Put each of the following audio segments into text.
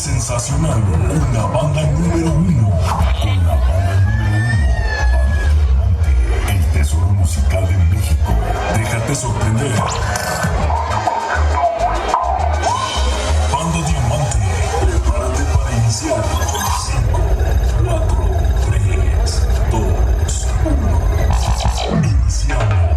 sensacional, una banda número uno. Con la banda número uno, Banda Diamante, el tesoro musical de México. Déjate sorprender. Banda Diamante, prepárate para iniciar. 5, 4, 3, 2, 1. Iniciamos.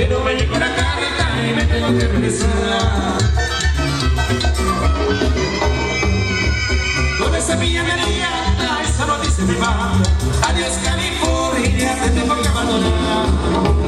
Pero me llegó la carta y me tengo que regresar. Con esa piña venía, esa no dice mi mamá. Adiós California, te tengo que abandonar.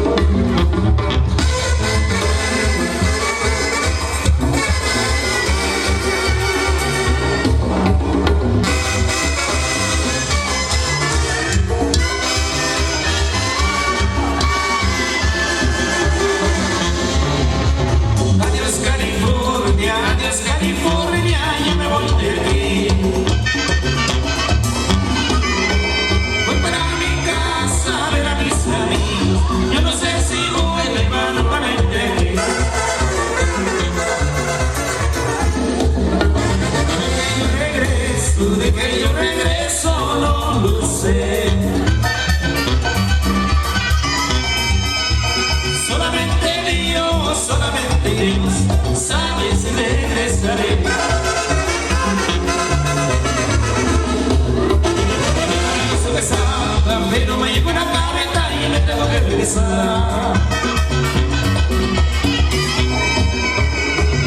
regresar.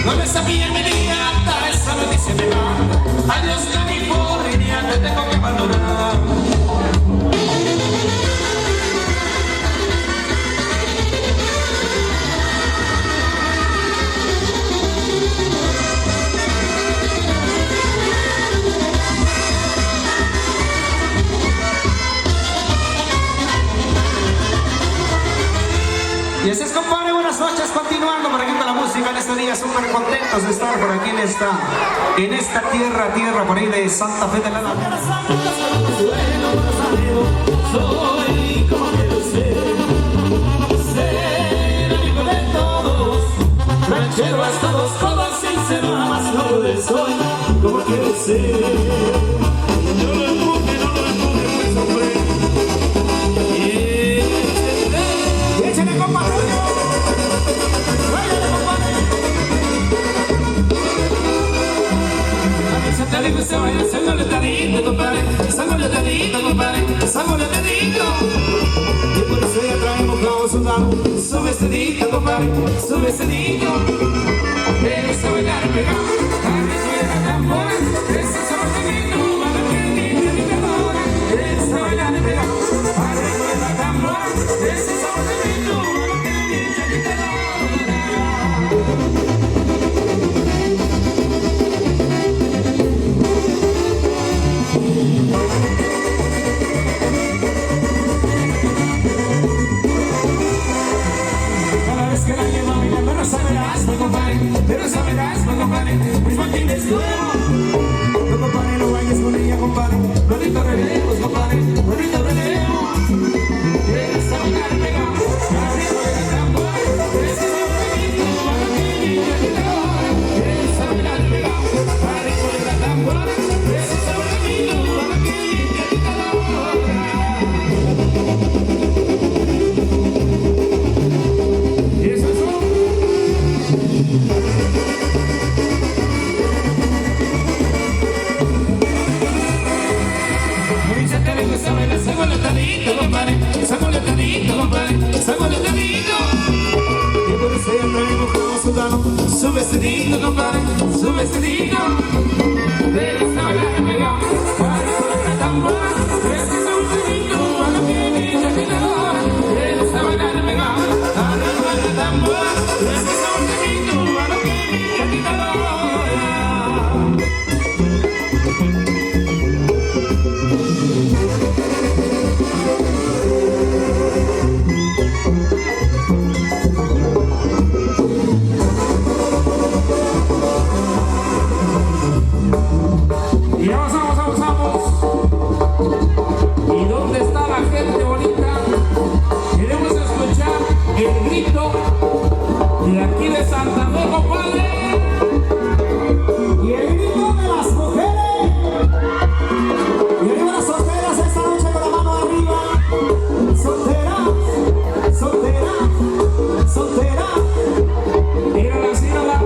Con esa piel inmediata, esa noticia me manda. Adiós California, te tengo que abandonar. Y así es, compadre, buenas noches, continuando por aquí con la música en este día, súper contentos de estar por aquí en esta tierra por ahí de Santa Fe de la Laguna. Soy como quiero ser amigo de todos, ranchero hasta los codos, sincero, más noble soy, como quiero ser. No lo empuje, pues hombre. ¡Échale, compadre! ¡Váyale, compadre! A mí se te baila, sándole tadito, compadre, sándole tadito, compadre, sándole tadito. Y por eso ya traemos clavo sudado, su vestidito, compadre, su vestidito. Me gusta bailar pegado, a mí suena tambora, ese sortimiento, para que el niño ni me adora. Me gusta bailar pegado, a mí suena tambora, ese sortimiento, para que el niño ni me adora. Que la lleva bailando, no saberás, no compadre, pero saberás, no compadre, mis botines nuevos. No compadre, no vayas con ella, compadre, bonito relevos, compadre, bonito relevos. Quieres bailar pegado, arriba de la tambora, ese es el bonito, para que el niño te adore. Quieres bailar pegado, arriba de la tambora, ese es el bonito, para que el niño te adore. Sándole tadito, compadre, sándole tadito, compadre, sándole tadito. Y por eso ya traemos como sudado, Su vestidito, compadre, su vestidito. me gusta bailar pegado, Arriba de la tambora, ese es un bonito, para que el niño te adore. me gusta bailar pegado. Arriba de la tambora, ese es un bonito, para que el niño te adore. Y avanzamos. ¿Y dónde está la gente bonita? Queremos escuchar el grito de aquí de Santa Fe, compadre. Y el grito de las mujeres. Y arriba las solteras esta noche con la mano arriba. Solteras, solteras, solteras. Mira las ídolas.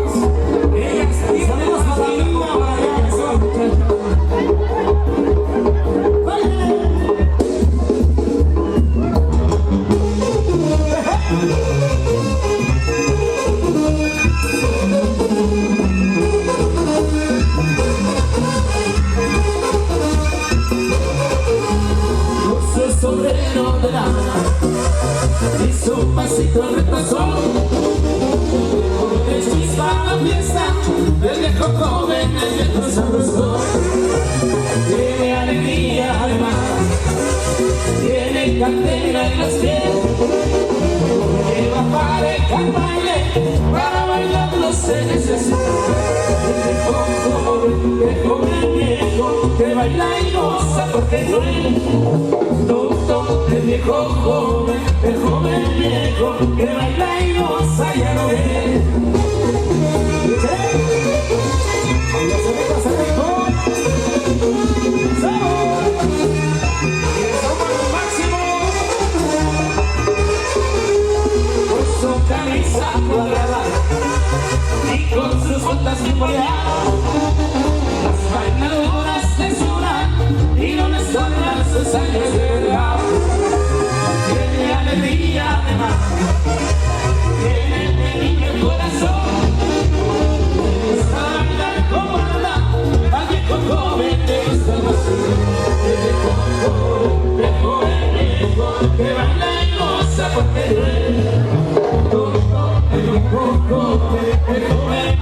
Ellas salimos para arriba, para allá, eso, muchachos. Su sombrero de lana y su pasito al retazón. Es chispa la fiesta del viejo joven, el viejo sabroso. Tiene alegría además, tiene candela en las pies. Lleva pareja al baile, para bailarlo se necesita. El joven viejo, que baila y goza porque no es tonto. El viejo joven, el joven viejo, que baila y goza, ya lo ve. Camisa cuadrada y con sus botas bien boleadas, las bailadoras te sudan y no les sobran sus años de edad. Tiene alegría de mar. Tiene niño el corazón, gusta bailar como nada, al viejo joven le gusta gozar. El viejo que baila y goza porque duele. El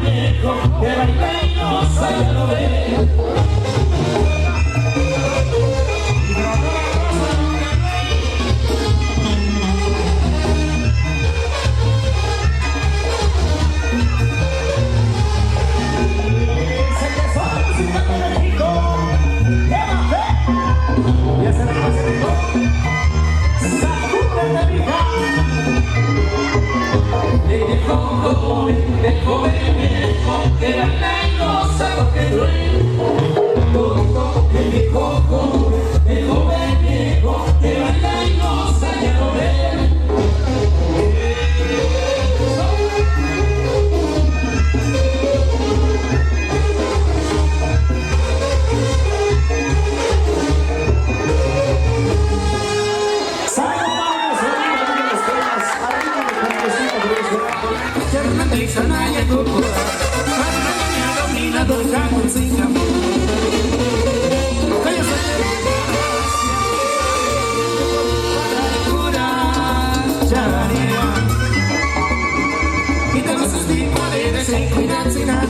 viejo que baila y goza ya lo ve. El joven viejo que baila y goza porque duele. El viejo que baila y goza ya lo ve. Sanaya Gokura, Sanaya dominador Kagun Singapur. Kaya sa cura, Charia. Kita masusti paredes en cuidad sin nada.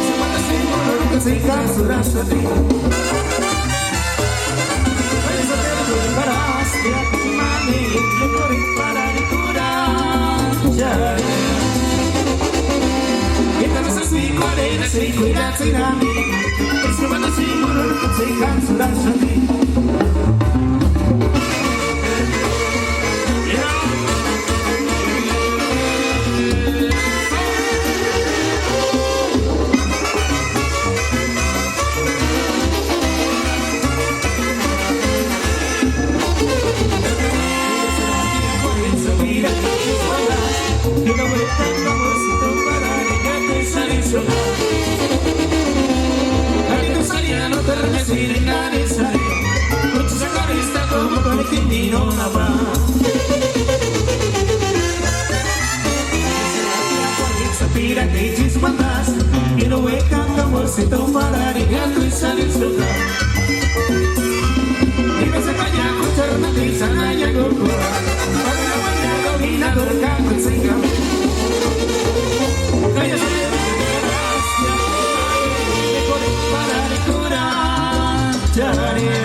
Semana sin color que se cansura sati. Kaya sa caras ya mani, le corre para cura, Charia. Sin cuidar, sin nami, se van a seguir, se cansan de ti. Se tomará y gato y sale el soldado. Y me saca ya con Chernati, Sanaya Gokura. Para la banda dominador Kagun Singapur. Calla se le gracia, mejor para cura, Charia.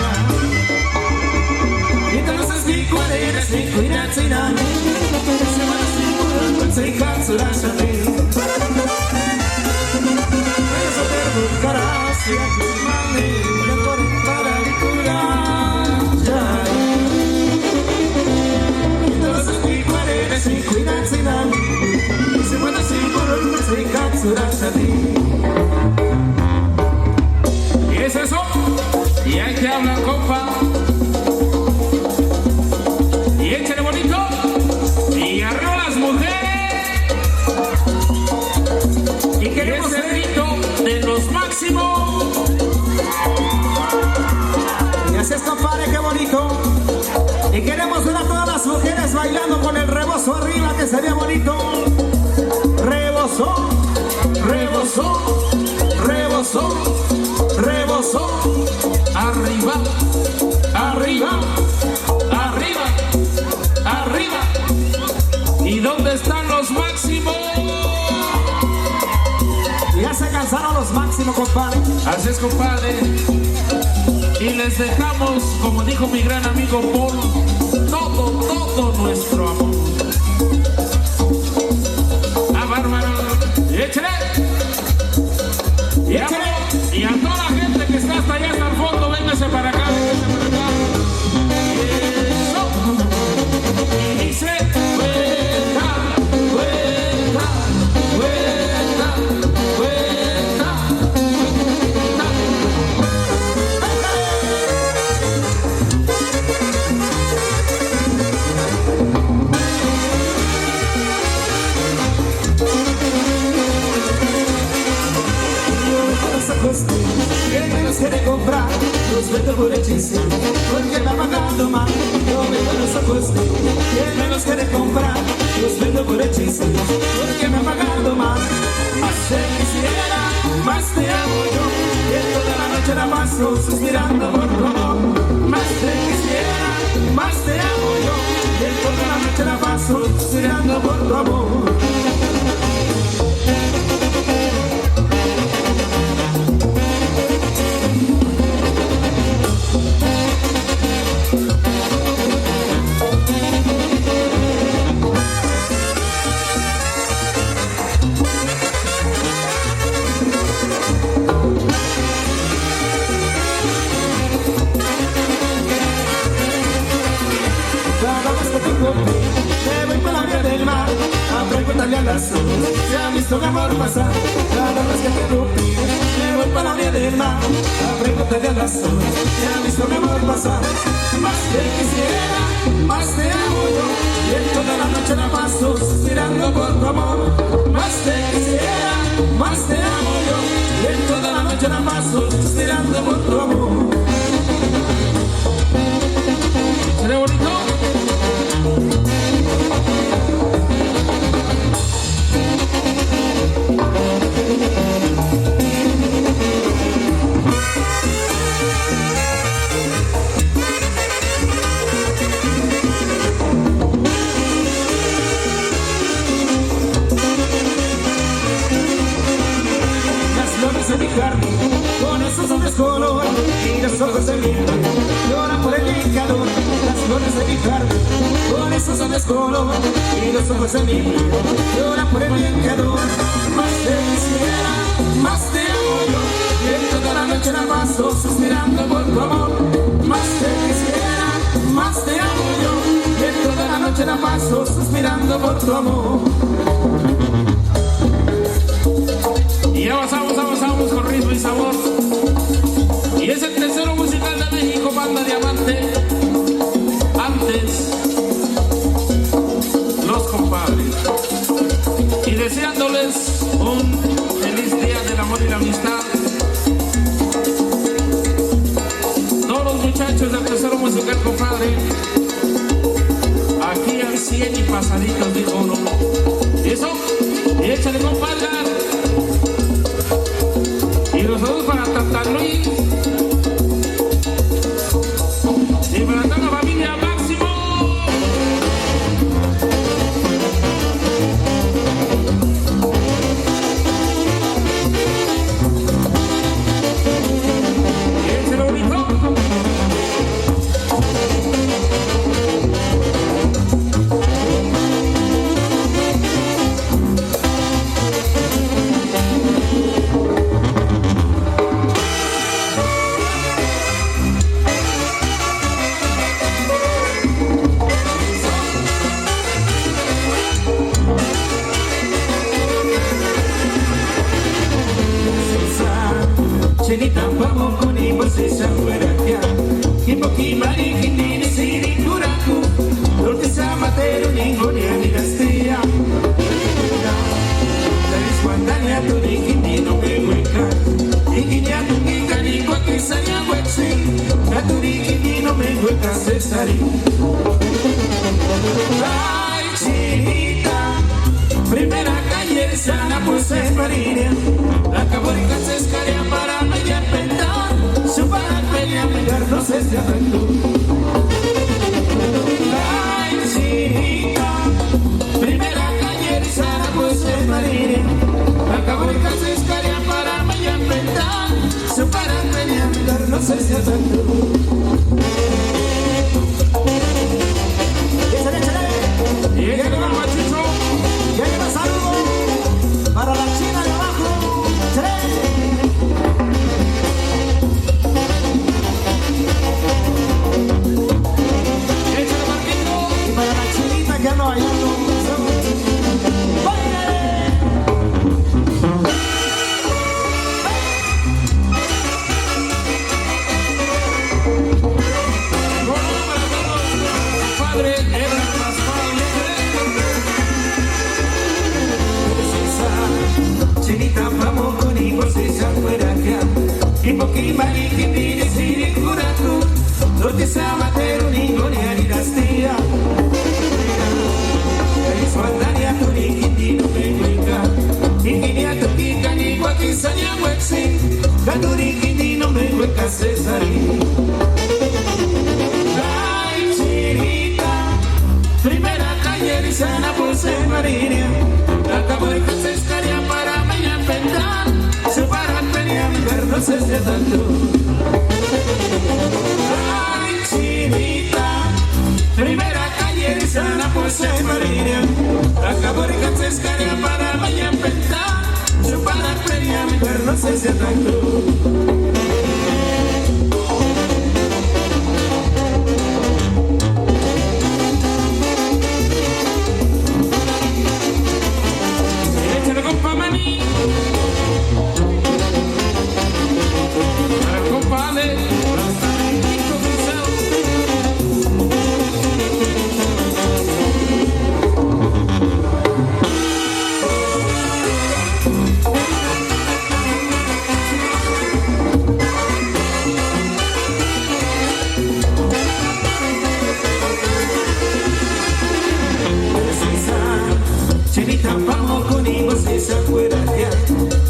Y entonces mi cuadera sin cuidar, sin nada. Se va a seguir, se cansará sati. Gracias, mami, mejor para curar. Entonces mi cuadera sin cuidar, sin nada. Se puede asegurar que se cansará sati. ¿Y es eso? Y hay que hablar, compa. Y échale bonito. Y arriba las mujeres. Y queremos el grito de los máximos. Y así es, compadre, qué bonito. Y queremos ver a todas las mujeres bailando con el rebozo arriba, que sería bonito. Rebozo, rebozo, rebozo, rebozo. Arriba, arriba, arriba, arriba. ¿Y dónde están los máximos? Ya se cansaron los máximos, compadre. Así es, compadre. Y les dejamos, como dijo mi gran amigo Paul, todo nuestro amor. ¡Ah, bárbaro! ¡Échale! ¡Échale! Y a toda la gente que está hasta allá, hasta el fondo, véngase para acá, véngase para acá. Eso. Y dice, vuelta, vuelta, vuelta, vuelta. quien me los quiere comprar, los vendo por hechizo, porque me ha pagado más. Más te quisiera, más te amo yo, y toda la noche la paso suspirando por tu amor. Más te quisiera, más te amo yo, y toda la noche la paso suspirando por tu amor. Me voy por la orilla del mar a preguntarle a las olas si ha visto mi amor pasar. Cada vez que te rompí, me voy por la orilla del mar a preguntarle a las olas si ha visto mi amor pasar. Más te quisiera, más te amo yo, y en toda la noche la paso suspirando por tu amor. Más te quisiera, más te amo yo, y en toda la noche la paso suspirando por tu amor. ¿Será bonito? De mi jardín, con esos hombres color y los ojos de mi vida, lloran por el indicador. Las flores de mi jardín, con esos hombres color y los ojos de mi vida, lloran por el indicador. Más te quisiera, más te amo yo, y en toda la noche la paso suspirando por tu amor. Más te quisiera, más te amo yo, y en toda la noche la paso suspirando por tu amor. Y ya avanzamos con ritmo y sabor. Y es el Tesoro Musical de México, Banda Diamante. Antes, los compadres. Y deseándoles un feliz día del amor y la amistad. Todos los muchachos del Tesoro Musical, compadre. Aquí al 100 y pasaditos, dijo uno. Y eso, y échale, compadre. Y los saludos para Tata Luis y para toda la familia Máximo. ¿Quién se lo gritó? Chinita pamo kuni bose sambaraka Kimbo kimari kini siri kuraku Dorte sama teru ningoni anigastia Daris wandania tu nikini no me hueca Nikini atungi kani kwa kisanya wetsi Katu nikini no me hueca cesari Ay chinita Primera calle sana por ser marina La caborica se escaria para media pentar Su para media pegar no se arrancó Ay, chinita Primera calle sana por ser marina La caborica se escaria para media pentar Su para media pegar no se arrancó Y ese no va machucho. Y ahí va saludo para la china de abajo. Échale, Marquito. Y para la chinita que no hay Chinita vamos con hijos y se afuera acá Y poquima y que tienes y cura tú No te se amater un hijo ni a dinastía calle y sana pues en Marinia. Acabo de Francescaria para mañana pentar. Se para tenía mi ver no sé si tanto. Ay, chinita, primera calle y sana pues en Marinia. Acabo de Francescaria para mañana pentar. Se para tenía mi ver no sé si tanto.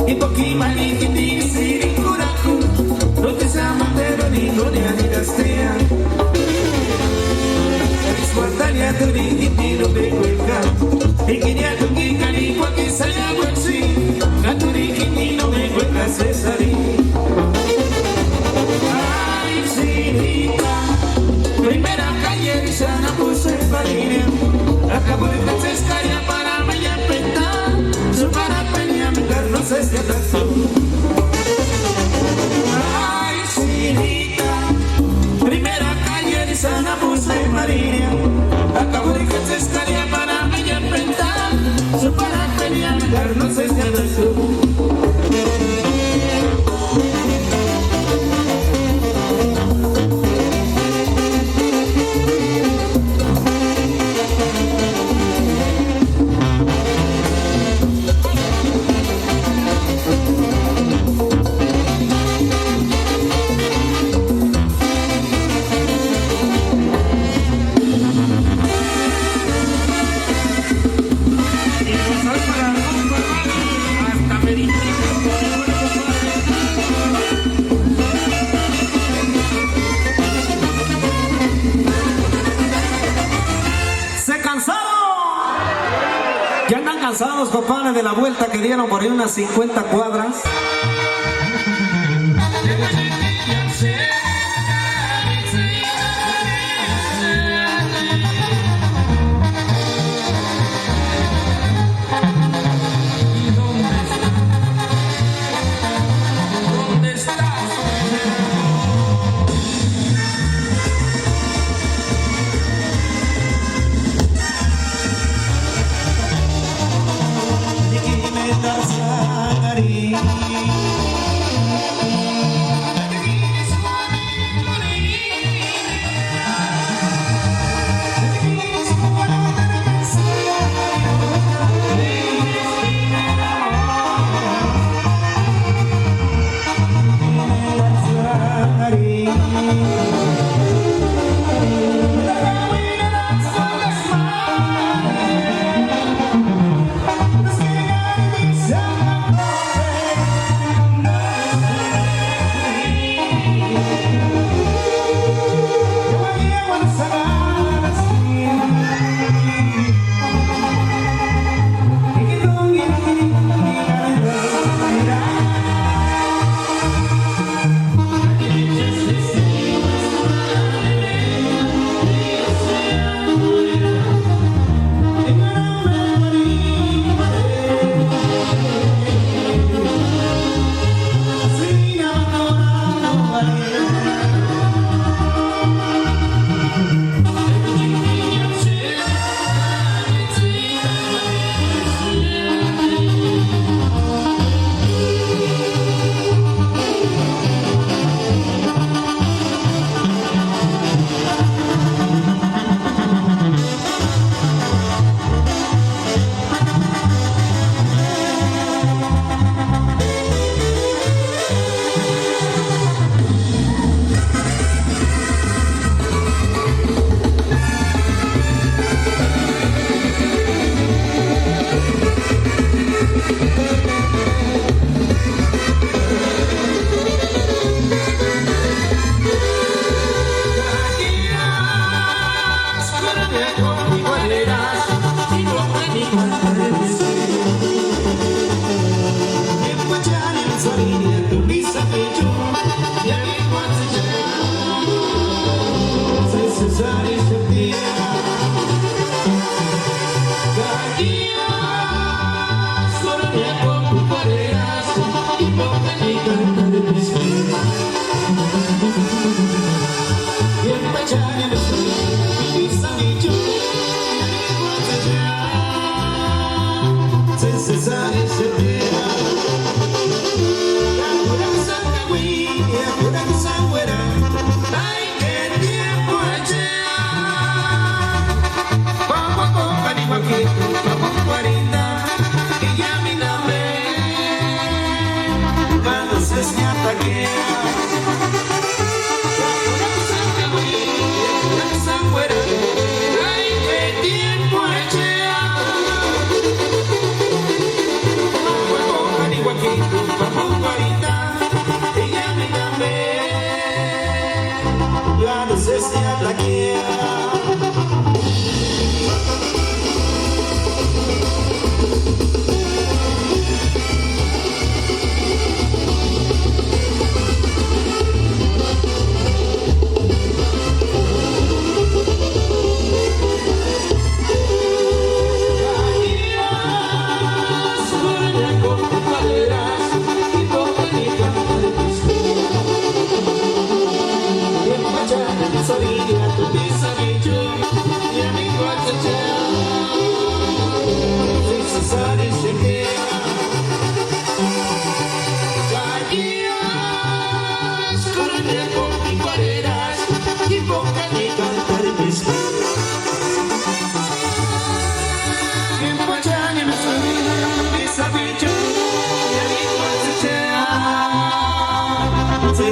Y pochi mani che ti si rincuraku, non ti sa matero ni non ne anirastea. Risguardali a tori che ti lo vengo il capo, e che ne ha con chi cani qua che sai a guarsi, a tori che ti lo vengo il caso e sari. Ay, chinita, primera calle di sana puso en Marina, acabo de Francescaria para mañana pentar, su para pelear no sé si acaso. Ay, chinita, primera calle de sana puse en Marinia. Acabo de Francescaria para mañana pentar. Su para pelear no sé si acaso. Ya andan cansados, compadres, de la vuelta que dieron por ahí unas 50 cuadras.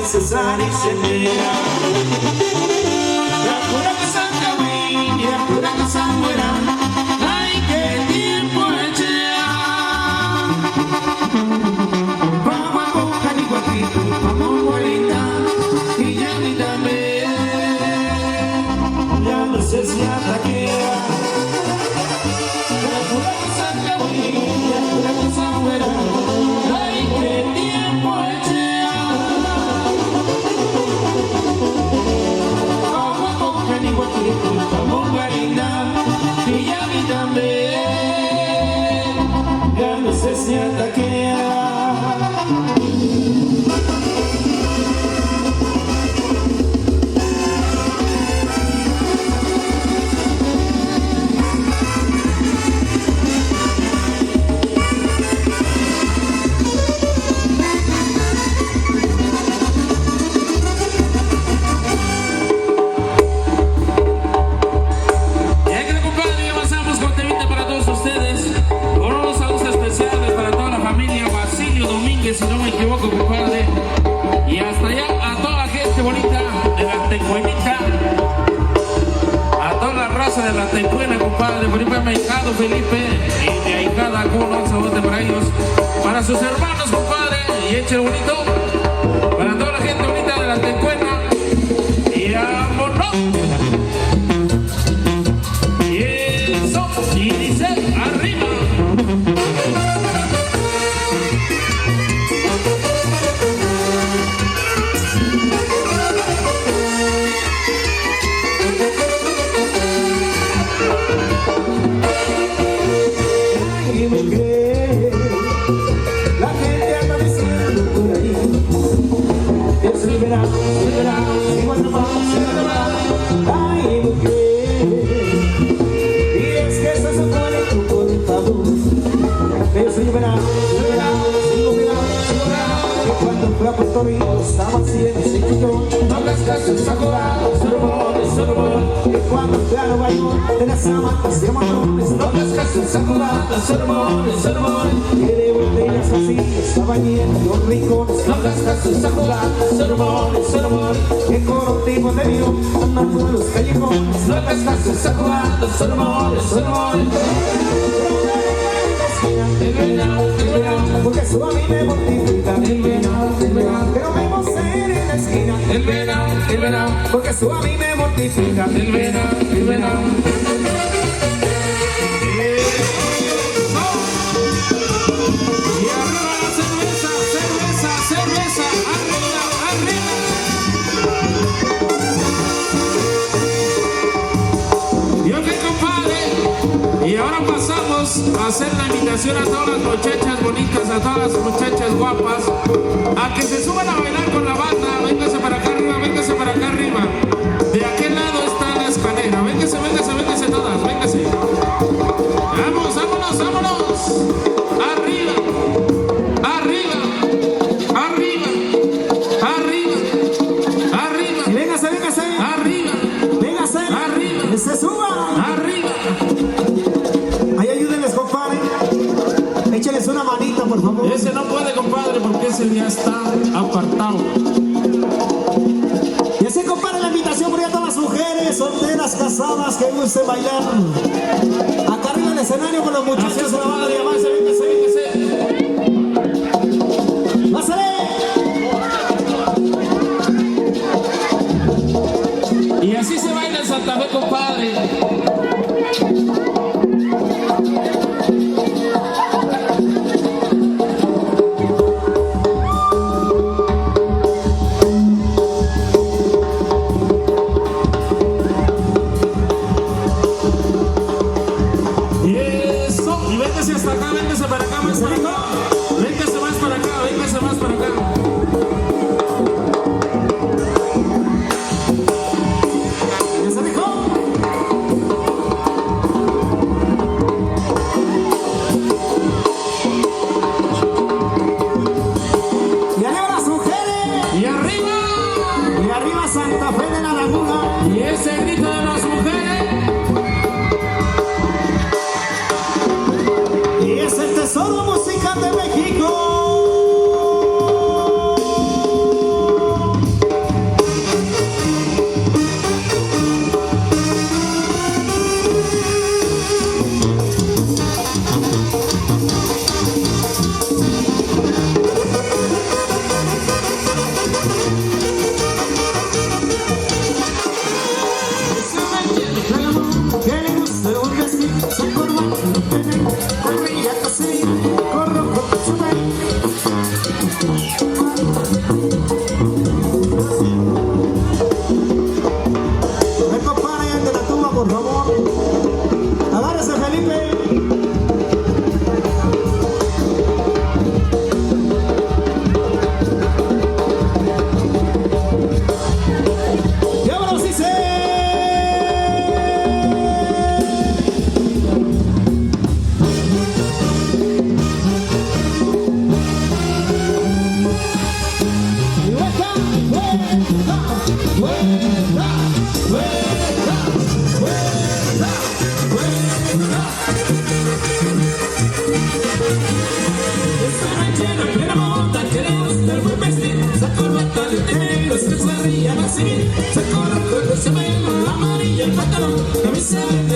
necesaria y se mea. La pura cosa cabin, la pura cosa buena. Ay, qué tiempo echea. Vamos a buscar igualito, vamos abuelita, y ya ni también. Ya no sé si ataquea. La pura cosa cabin, la pura cosa buena. Ay, qué tiempo echea. Vamos a buscar igualito, vamos abuelita, y ya ni también. Ya no sé si ataquea. Si no me equivoco, compadre, y hasta allá a toda la gente bonita de la Tecuenita, a toda la raza de la Tecuena, compadre, Felipe Mejado, Felipe y de ahí cada uno, un saludo para ellos, para sus hermanos, compadre, y échale bonito, para toda la gente bonita de la Tecuena, y vámonos. Y eso, y dice arriba. La gente anda diciendo por ahí que soy verano, igual no va, ay mujer. Y es que se supone tú por el favor, pero soy verano, sigo verano, que cuando fui a Puerto Rico estaba haciendo ese chillón. No hagas caso, está jugado, solo amor, que cuando fui a Nueva York de las amantes de montones. No hagas caso, está jugado, solo amor, que de botellas así estaba lleno los rincones. No hagas caso, está jugado, solo amor, que con un tipo te vio andando en los callejones. No hagas caso, está jugado, solo amor. El verano, porque eso a mí me mortifica. El verano, que no vemos en la esquina. El verano, porque eso a mí me mortifica. El verano. Y arriba la cerveza, arriba. Y ok, compadre, y ahora pasamos a hacer la invitación a todas las muchachas bonitas, a todas las muchachas guapas, a que se suban a bailar con la banda. Véngase para acá arriba, de aquel lado está la escalera. Véngase todas, véngase. Vámonos. Arriba. Y véngase. Arriba. Que se suban. Arriba. Ahí ayúdenles, compadre. Écheles una manita, por favor. Ese no puede, compadre, porque ese ya está apartado. Y así, compadre, la invitación por a todas las mujeres solteras, casadas, que gusten bailar. Acá arriba del escenario con los muchachos de la banda de Diamante. Véngase. ¡Pásale! Y así se baila en Santa Fe, compadre. Y eso, y véngase hasta acá, véngase para acá, más para acá. Véngase más para acá. Tesoro musical de México. su corbata lo tiene, corría casi, corro con su baile. Me compadre de la tumba, por favor. Agárrese, Felipe.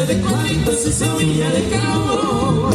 De cuadritos y semilla de cabo.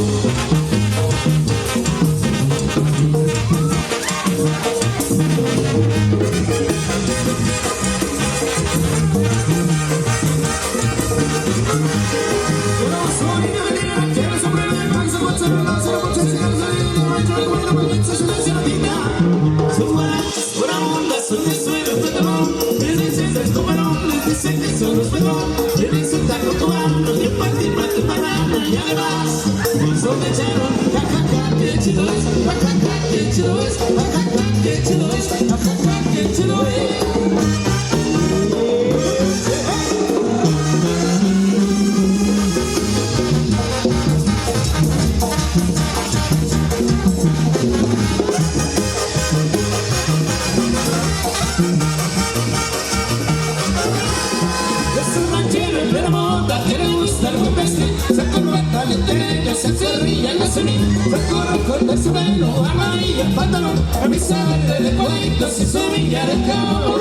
De cuadritos y semilla de cabo.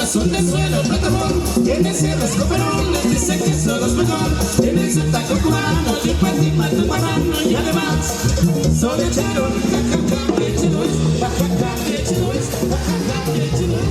Son de suelo, plataforma, tiene sierras, coperones, dice que son los mejores. Tiene su taco cubano, tipo tu guarano y además son echaron, jajaja, que chido es, jajaja, que chido es, jajaja, que chido es.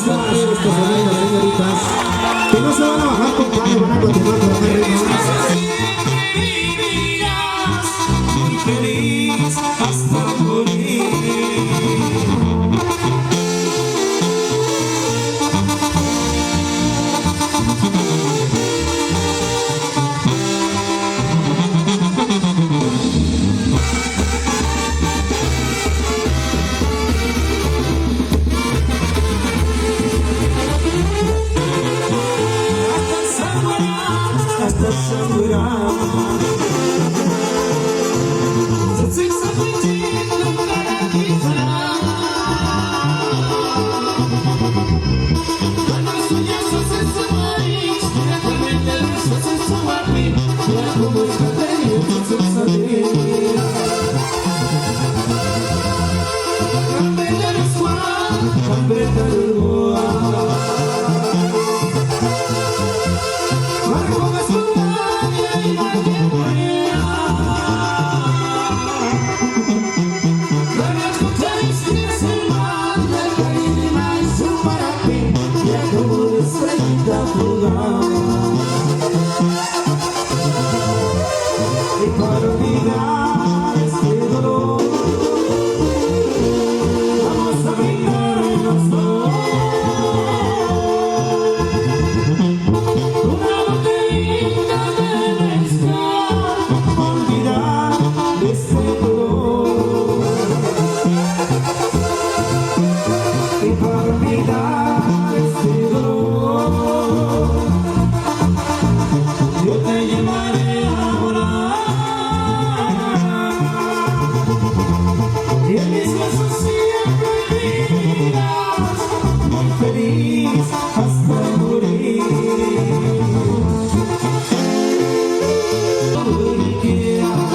estos sonidos, señoritas. Que no se van a bajar, compadre, van a continuar con el ritmo. Muy feliz hasta morir. Hasta sangrar. Y para olvidar este dolor, vamos a brindarnos dos. Una botellita de mezcal, olvidar este dolor. Y para olvidar este dolor, yo te llevaré a volar. Y en mis brazos siempre vivirás, muy feliz hasta morir. Todo lo que quieras.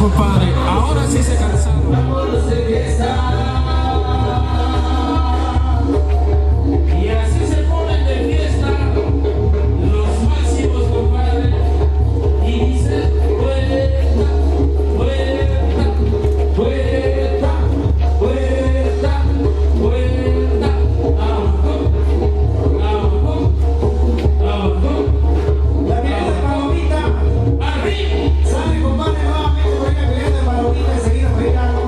compadre. Ahora sí se cansaron. Vámonos de fiesta. Y así se ponen de fiesta los máximos, compadre. Y dicen, vuelta, vuelta, vuelta, vuelta, vuelta, abajo, abajo, abajo. La viene de palomita, arriba. Sale, compadre, nuevamente por ella que viene de palomita y seguida pegando.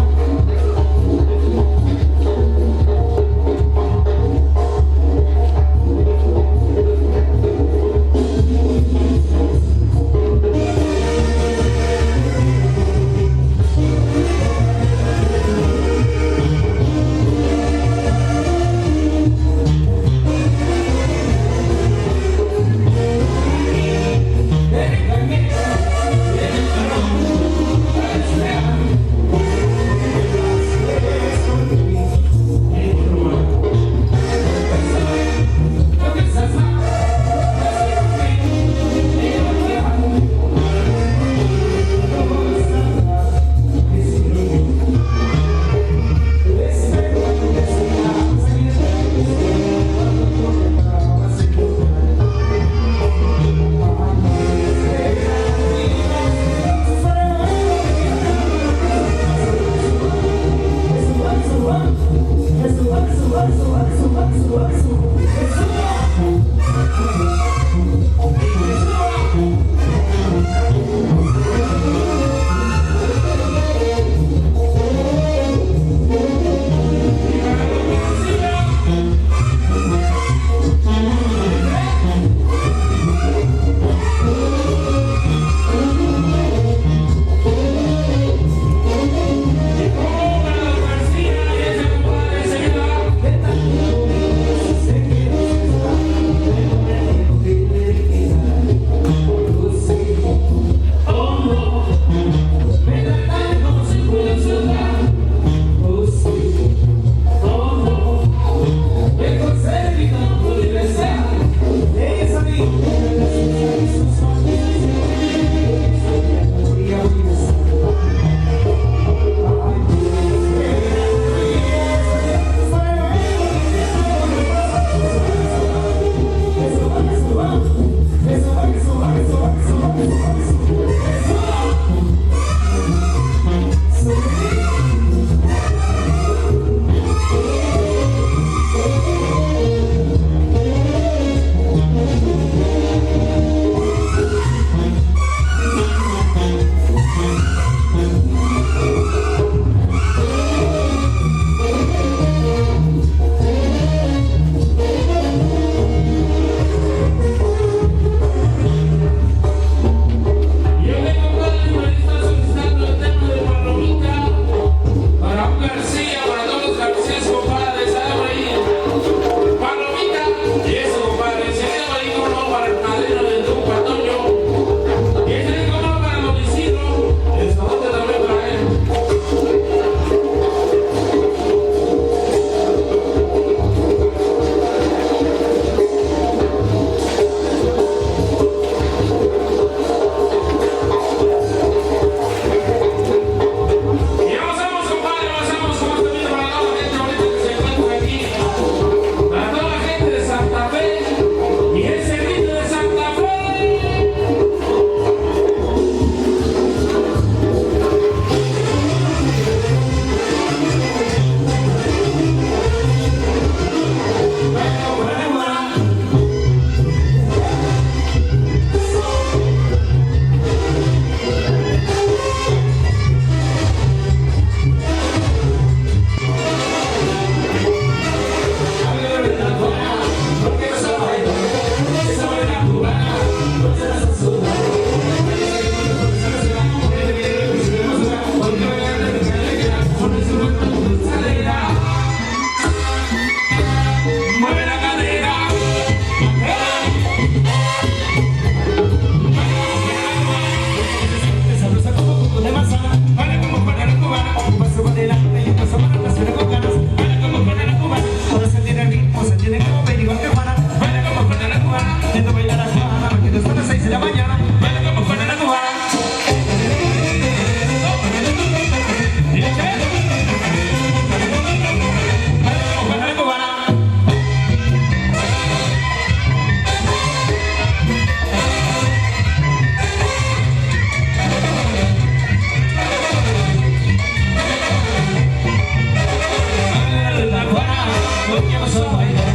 porque vamos a bailar.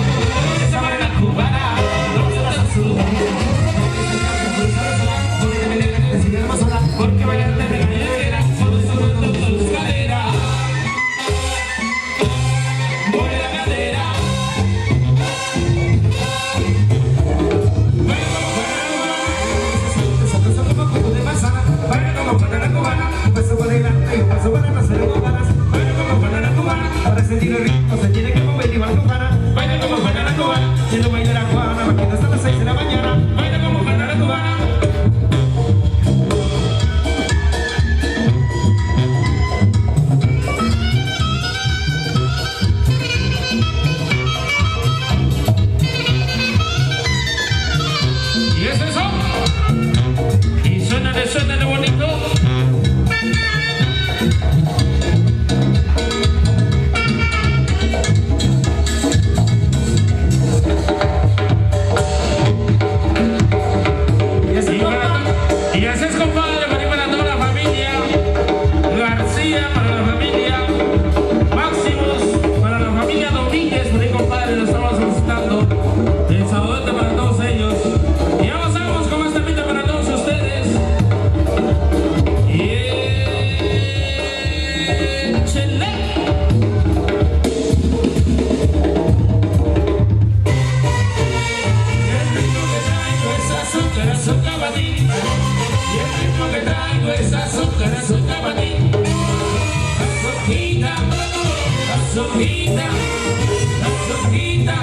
Esa morena cubana, vamos a danzar su porque bailar te regalera, solo tus caderas. Mueve la cadera. Baila como banana cubana, un paso por delante y un paso para no ser cubanas. Baila como banana cubana, para sentir el ritmo se tiene que mover igual cubana. Baila como banana cubana, siendo bailar a Juana, vaquita hasta las 6 de la mañana. Baila como banana cubana. ¿Y es eso? Y suena de bonito. Y así es, compadre, para toda la familia García, para la familia Máximos, para la familia Domínguez, por ahí, compadre, lo estamos solicitando. El saludote para todos ellos. Y avanzamos con esta pista para todos ustedes. Y échele. El ritmo que traigo es azúcar, azúcar, batín. Y el ritmo que traigo es azúcar, azúcar, batín. Azuquita, azuquita, azuquita,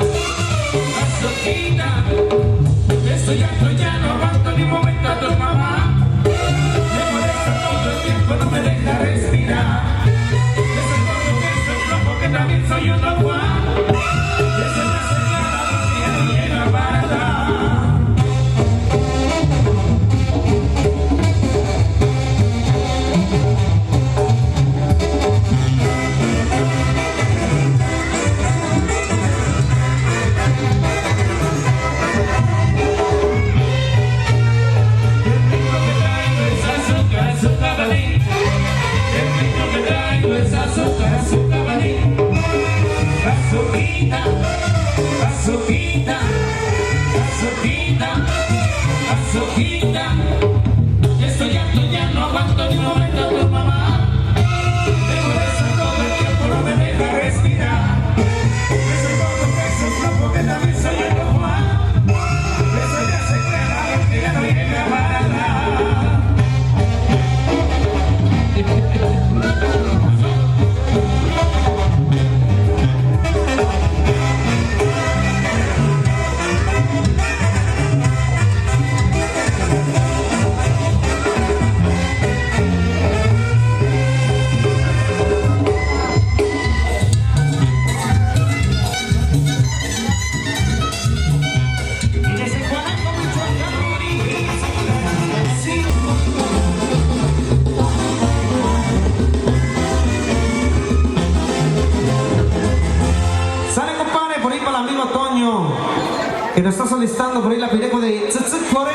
azuquita. Estoy harto, ya no aguanto ni un momento a tu mamá. Me molesta todo el tiempo, no me deja respirar. Es el gordo que es el flojo, que también soy un Don Juan. Es el acelerado que no llega para dar. Azúcar, azúcar, maní. Azuquita, azuquita, azuquita, azuquita. Estoy harto, ya no aguanto ni un momento a tu mamá. Me molesta todo el tiempo, no me deja respirar. Es el gordo que es un flojo, que también soy el Don Juan. Eso ya se crea, que ya no llega para nada. Que nos está solicitando por ahí la pireco de Tzutzukore.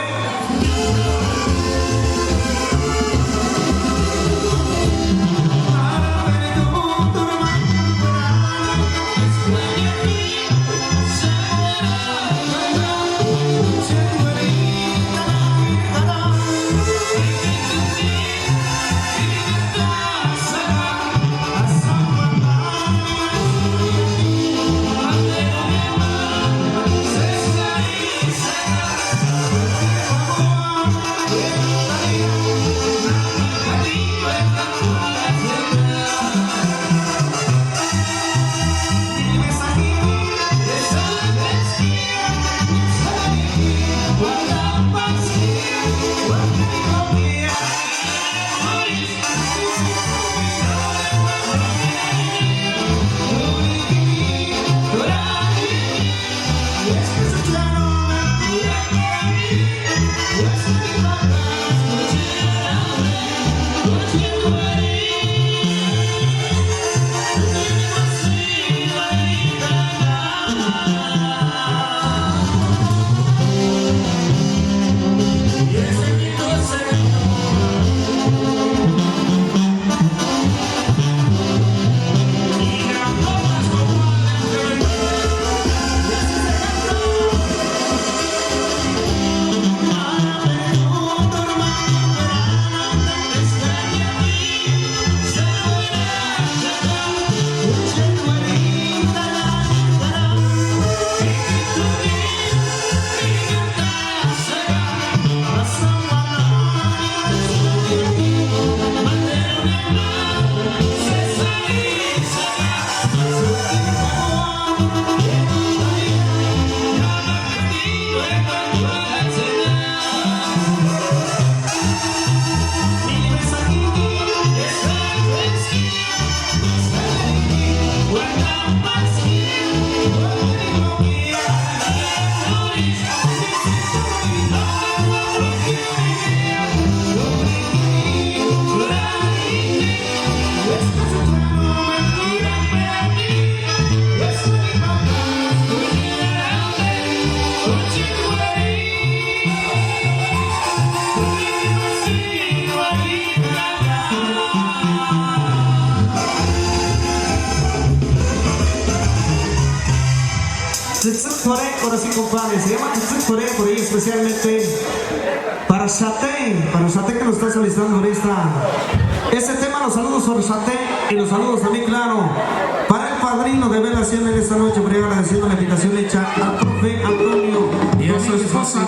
Tzutzuk Coré, ahora sí, compadre, se llama Tzutzuk Coré, por ahí especialmente para Sate que nos está solicitando ahorita. Ese tema, los saludos para Sate y los saludos también, claro, para el padrino de velación en esta noche, por ahí agradeciendo la invitación hecha al profe Antonio y a su esposa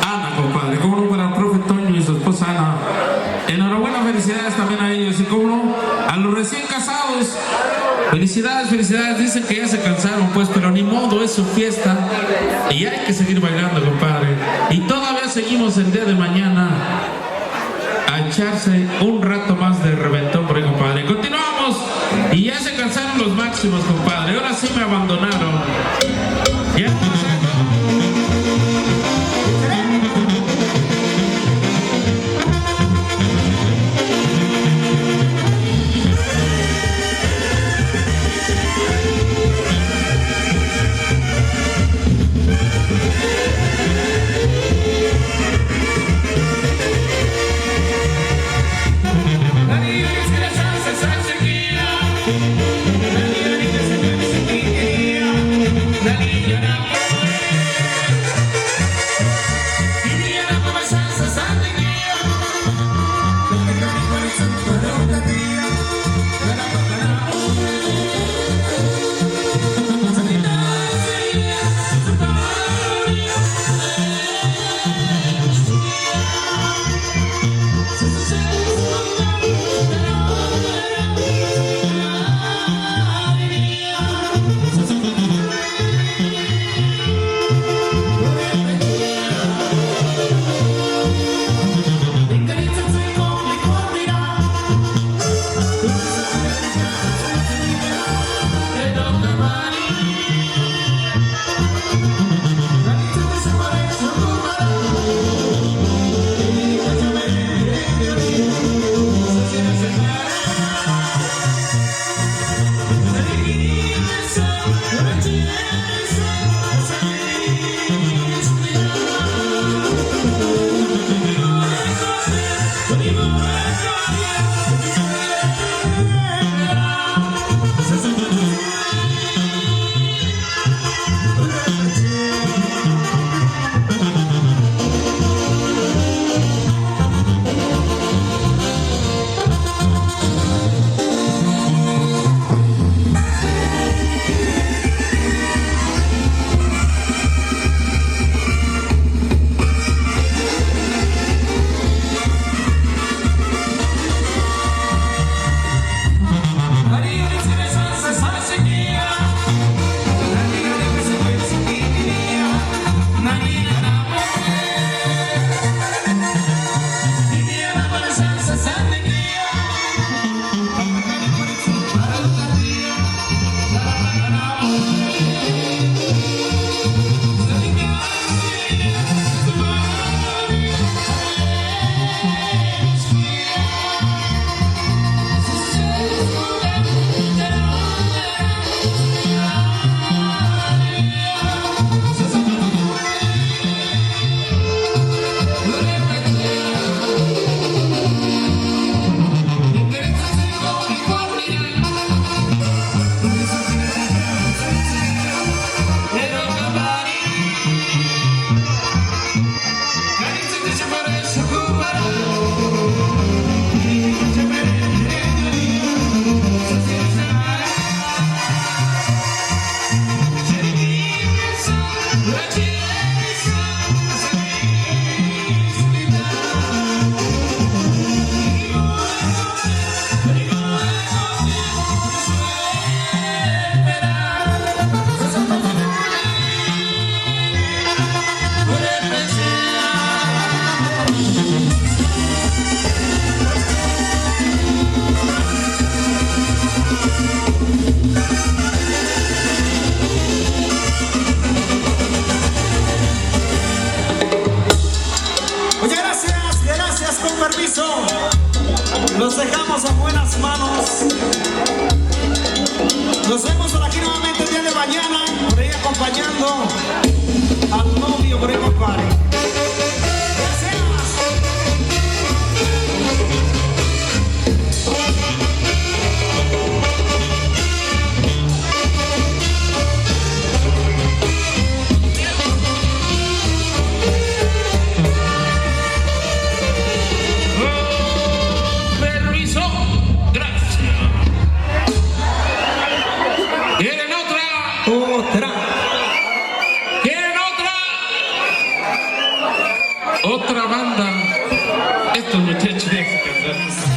Ana, compadre. Como no, para el profe Toño y su esposa Ana. Enhorabuena, felicidades también a ellos. Y como no, a los recién casados, felicidades, felicidades. Dicen que ya se cansaron, pues, pero ni modo, es su fiesta y hay que seguir bailando, compadre. Y todavía seguimos el día de mañana a echarse un rato más de reventón por ahí, compadre. Continuamos y ya se cansaron los máximos, compadre. Ahora sí me abandonaron. Ya. Los dejamos a buenas manos. Nos vemos por aquí nuevamente el día de mañana, por ahí acompañando al novio, por ahí, compadre. Otra. ¿Quieren otra? Otra banda. Estos muchachos de cantantes.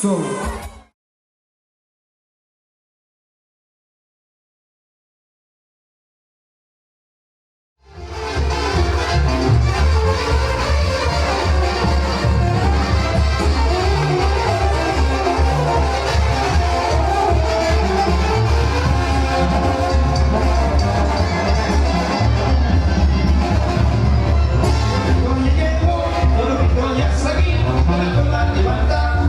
eso. Hola, con la libertad,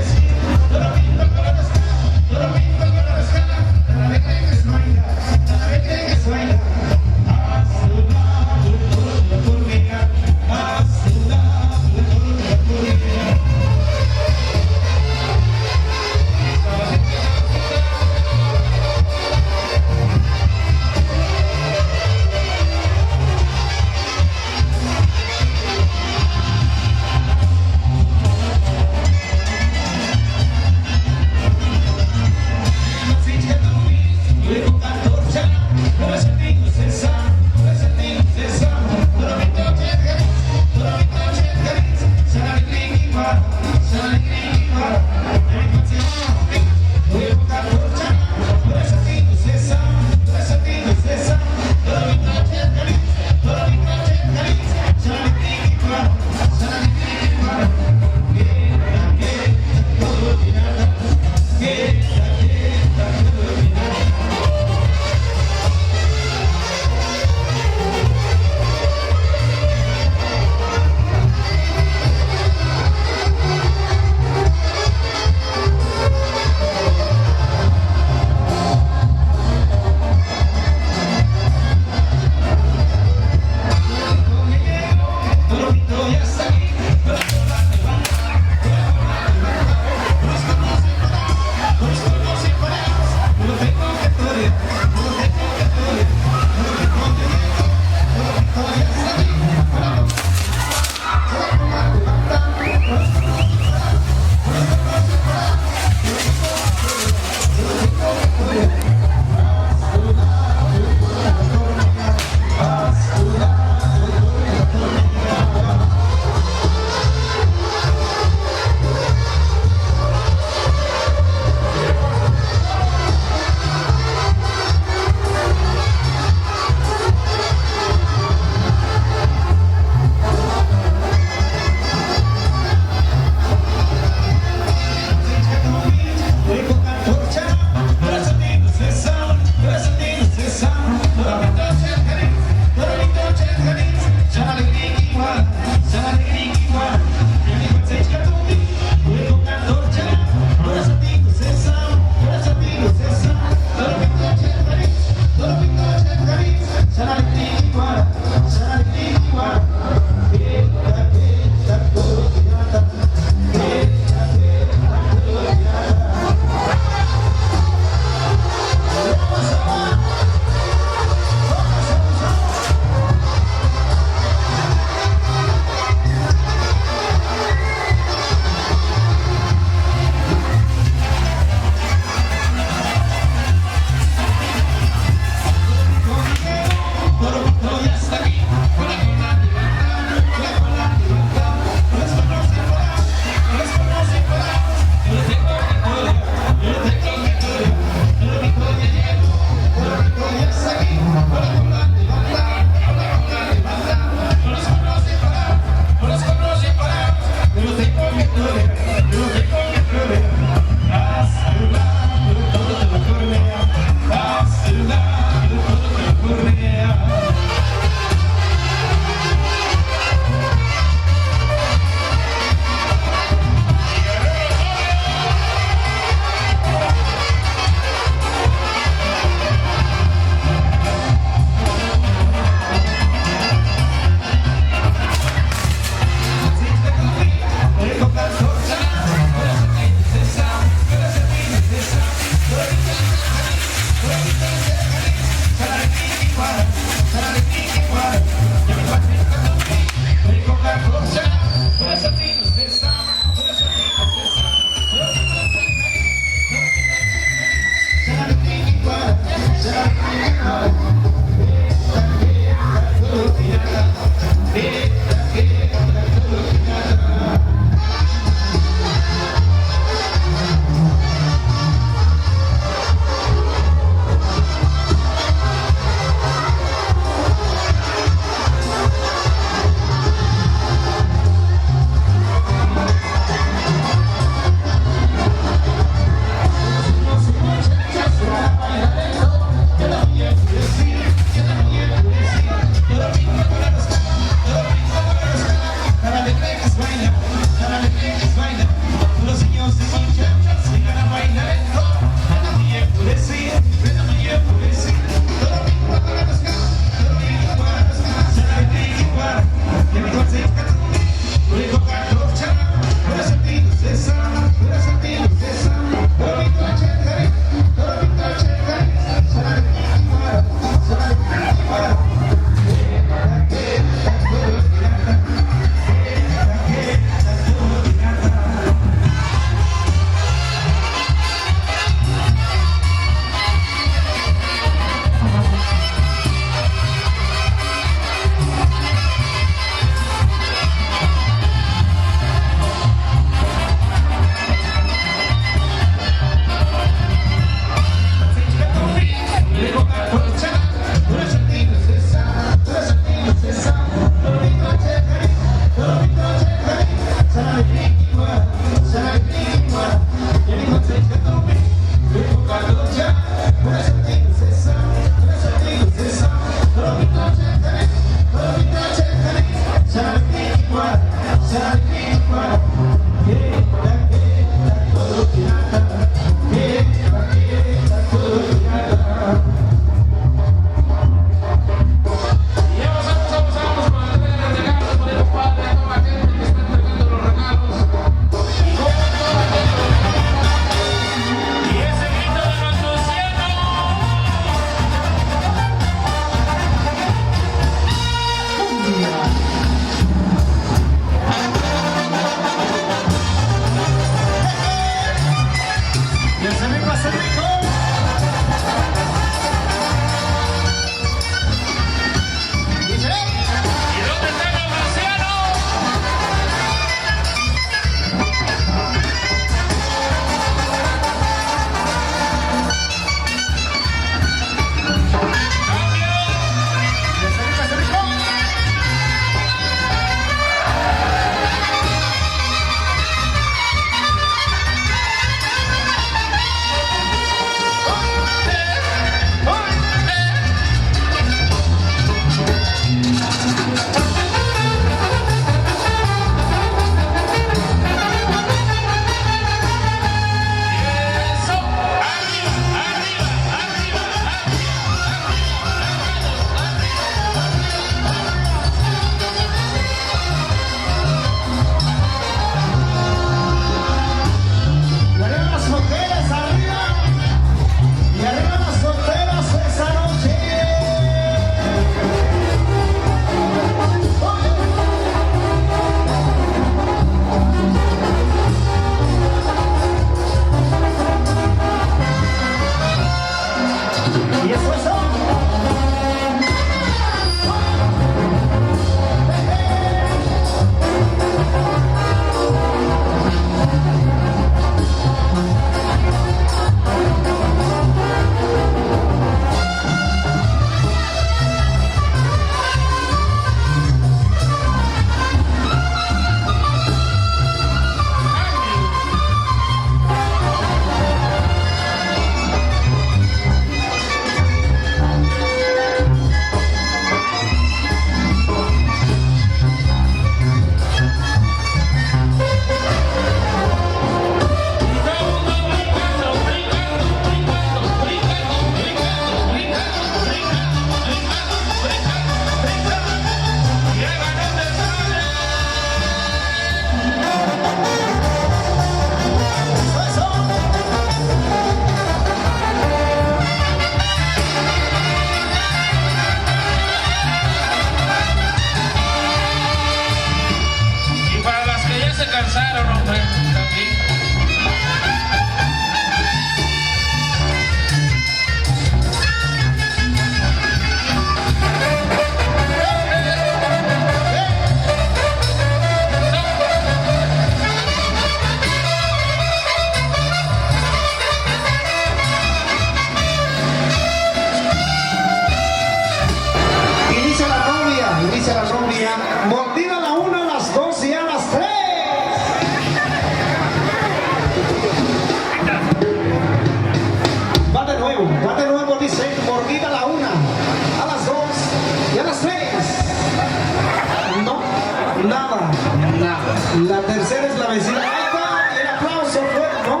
La tercera es la vecina. Ahí está, y el aplauso fuerte, ¿no?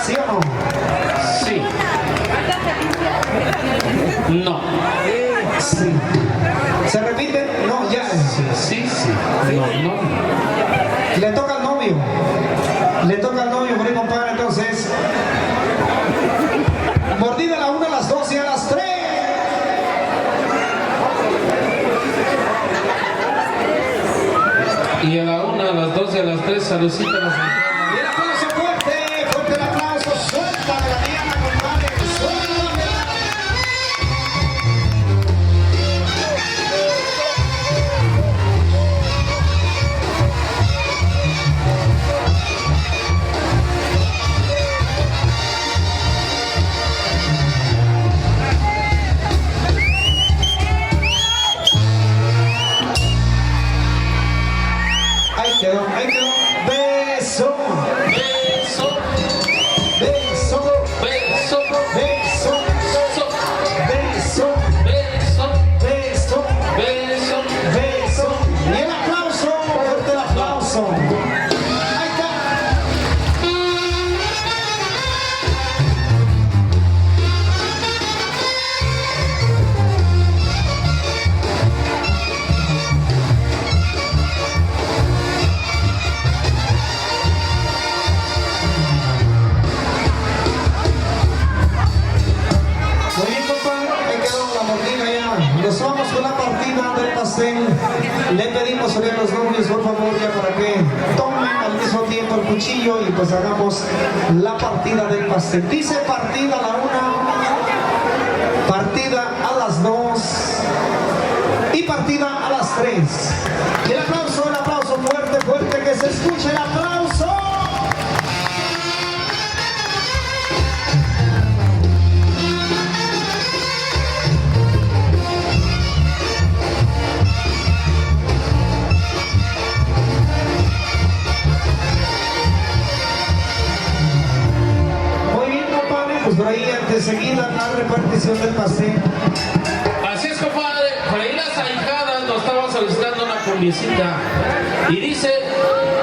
¿Sí o no? Sí. No. Sí. ¿Se repite? No, ya. Sí. No. Le toca al novio. Le toca al novio, por ahí, compadre. Entonces, mordida a la 1, a las 2 y a las 3. Y a la 1, a las 2 y a las 3, saludcita a las Y el aplauso fuerte, fuerte el aplauso. Suéltame la Diana, compadre. Suéltame. Ahí quedó, ahí quedó. Beso, Beso, beso, beso, beso, beso, beso, beso, beso, beso. beso. Y el aplauso, fuerte el aplauso. Ahí está. Muy bien, compadre, ahí quedó la mordida ya. Nos vamos con la partida del pastel. Le pedimos a los novios, por favor, ya para que tomen al mismo tiempo el cuchillo y pues hagamos la partida del pastel. Dice partida a la 1, partida a las 2 y partida a las 3. Y el aplauso fuerte, fuerte, que se escuche el aplauso. Muy bien, compadre, pues por ahí enseguida la repartición del pastel. Así es, compadre. Por ahí las ahijadas nos estaban solicitando una cumbiecita. Y dice,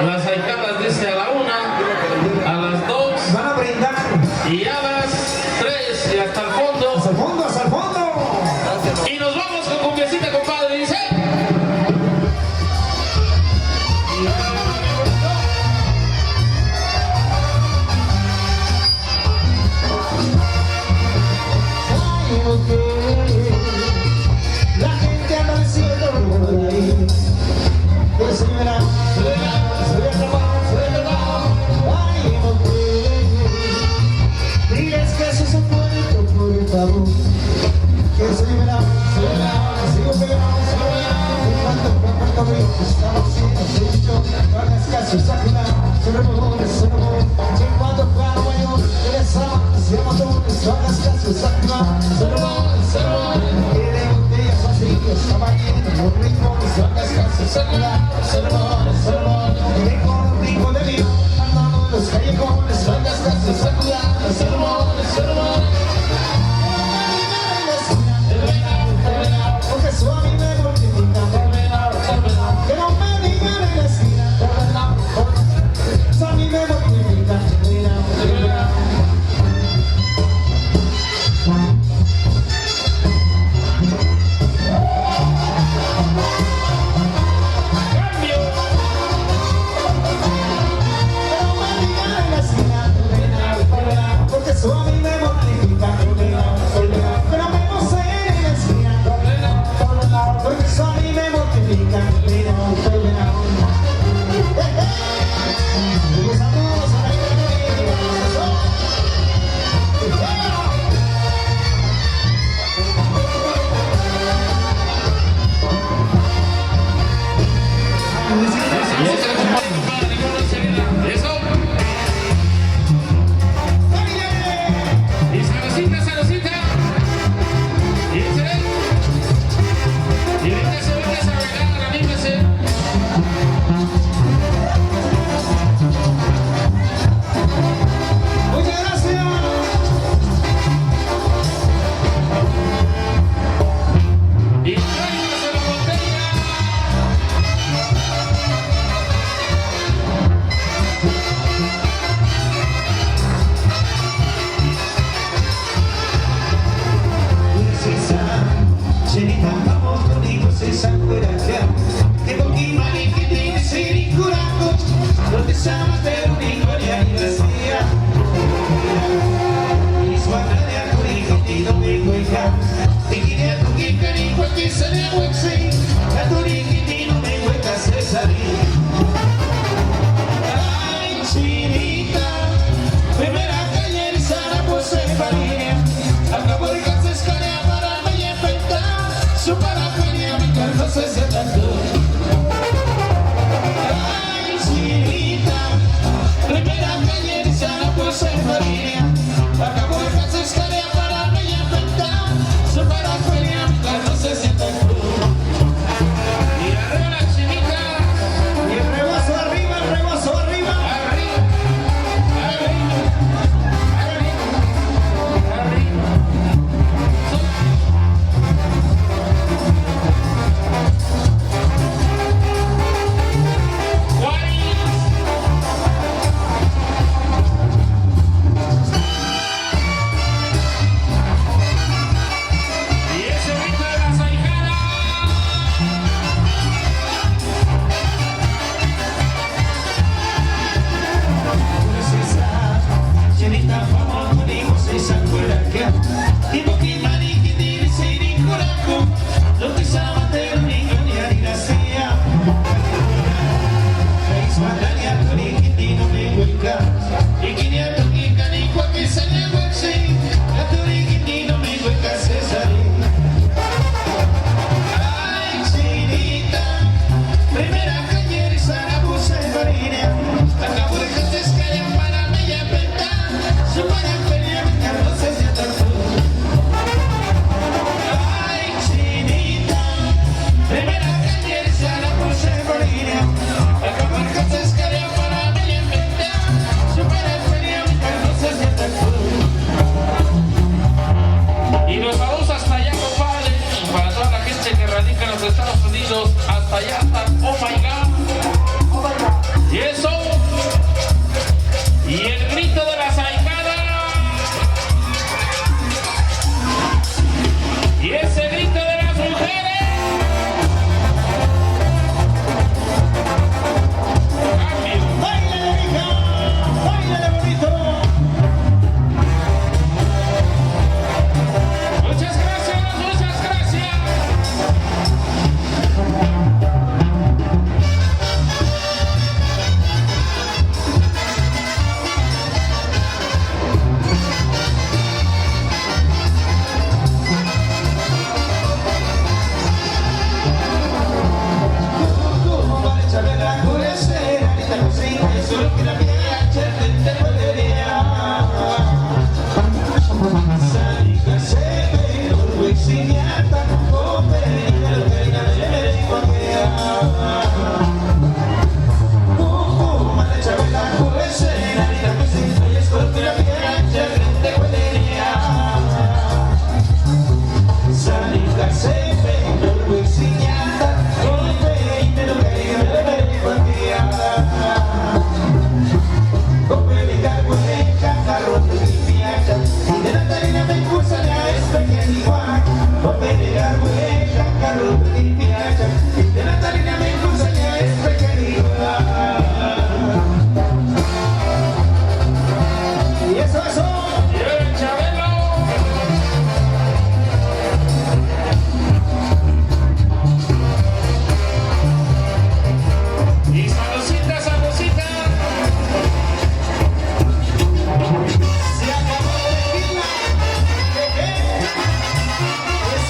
las ahijadas dice a la 1, a las 2 Van a brindar y a las 3 y hasta el fondo. hasta el fondo, hasta el fondo. Y nos vamos con cumbiecita, compadre. Dice. La gente anda diciendo por ahí. Pues señora, suena, ay, no puede.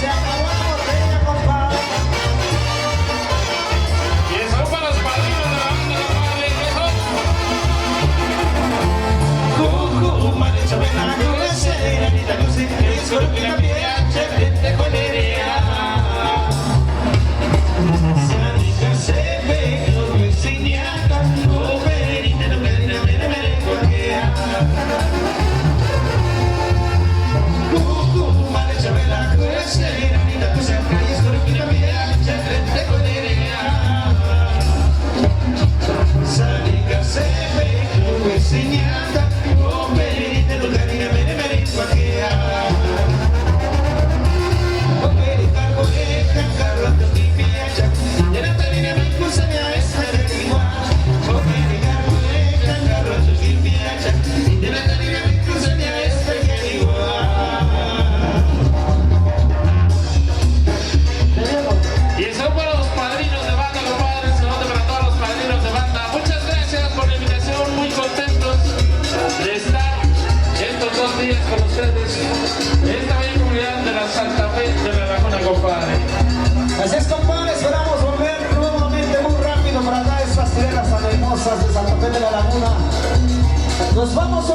Se acabó la botella, compadre. días con ustedes, esta bella comunidad de la Santa Fe de la Laguna, compadre. Así es, compadre, esperamos volver nuevamente muy rápido para dar estas tierras tan hermosas de Santa Fe de la Laguna. Nos vamos a